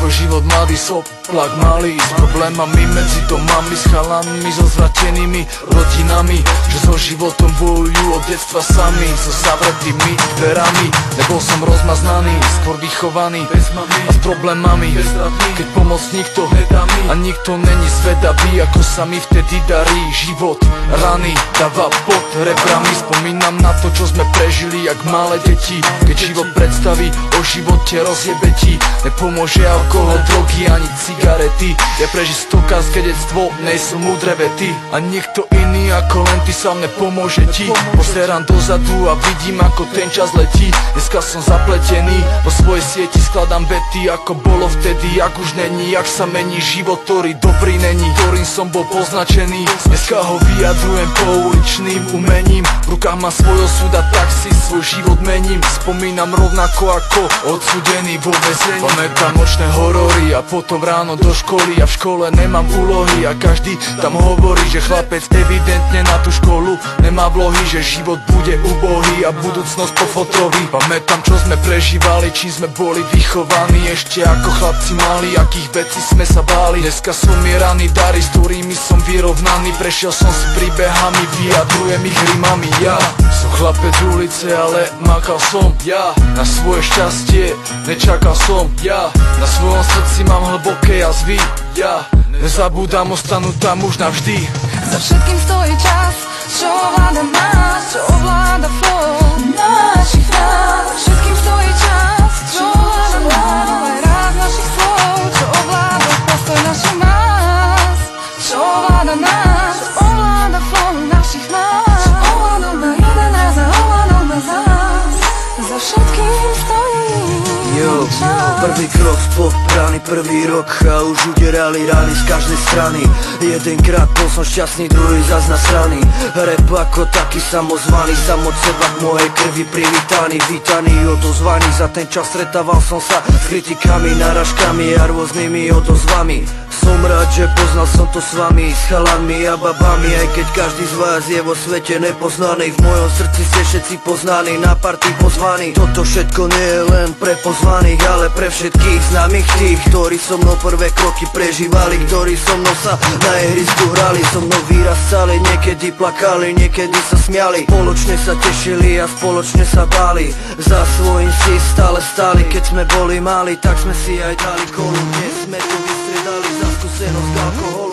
svoj život mladý soplak malý, s problémami medzi domami, s chalanmi, so zvratenými rodinami, že so životom bojujú od detstva sami, so zavretými dverami. Nebol som rozmaznaný, skôr vychovaný a s problémami, keď pomoc nikto a nikto není zvedavý, ako sa mi vtedy darí. Život rany dáva pod rebrami, spomínam na to, čo sme prežili jak malé deti. Keď život predstaví o živote rozjebetí, nepomôže alkohol, drogy ani cigarety. Ja prežiť stokárske detstvo, nejsú múdre vety, a niekto iný ako len ty sa mne pomôže ti. Pozerám dozadu a vidím, ako ten čas letí. Dneska som zapletený, vo svojej sieti skladám vety, ako bolo vtedy, jak už není, jak sa mení život, ktorý dobrý není, ktorým som bol poznačený. Dneska ho vyjadrujem pouličným umením, v rukách mám svoj osud a tak si svoj život mením. Spomínam rovnako ako odsudený vo väzení. Pamätám nočné horory a potom ráno do školy, a v škole nemám úlohy a každý tam hovorí, že chlapec evidentne na tú školu nemá vlohy, že život bude ubohý a budúcnosť po fotrovi. Pamätám, čo sme prežívali, čím sme boli vychovaní, ešte ako chlapci mali, akých vecí sme sa báli. Dneska som mieraný dary, s ktorými som vyrovnaný, prešiel som si príbehami, vyjadrujem ich rimami. Ja som chlapec ulice, ale makal som ja na svoje šťastie, nečakal som ja, na svojom srdci mám hlboké jazvy. Ja nezabúdam, ostanú tam už navždy. Za všetkým stojí čas, čo ovláda nás, čo ovláda flow našich nás. Za všetkým stojí čas, čo ovláda nás, aj ráz našich slov, čo ovláda postoj našich nás, čo ovláda nás, čo ovláda flow našich nás, čo ovláda na jeden raz a ovláda na nás. Za všetkým stojí čas. Prvý krok spod brány, prvý rok a už uderali rány z každej strany. Jedenkrát bol som šťastný, druhý zas nasraný. Rap ako taký samozvaný, sám od seba k mojej krvi privítaný, vítaný, odozvaný. Za ten čas stretával som sa s kritikami, náražkami a rôznymi odozvami. Som rád, že poznal som to s vami, s chalanmi a babami, aj keď každý z vás je vo svete nepoznaný. V mojom srdci ste všetci poznaní, na party pozvaní. Toto všetko nie je len pre pozvaných, ale pre všetkých známych, tých, ktorí so mnou prvé kroky prežívali, ktorí so mnou sa na ihrisku hrali, so mnou vyrastali, niekedy plakali, niekedy sa smiali, spoločne sa tešili a spoločne sa báli. Za svojím si stále stáli, keď sme boli mali, tak sme si aj dali kolu. Dnes sme to vystredali za skúsenosť alkoholu.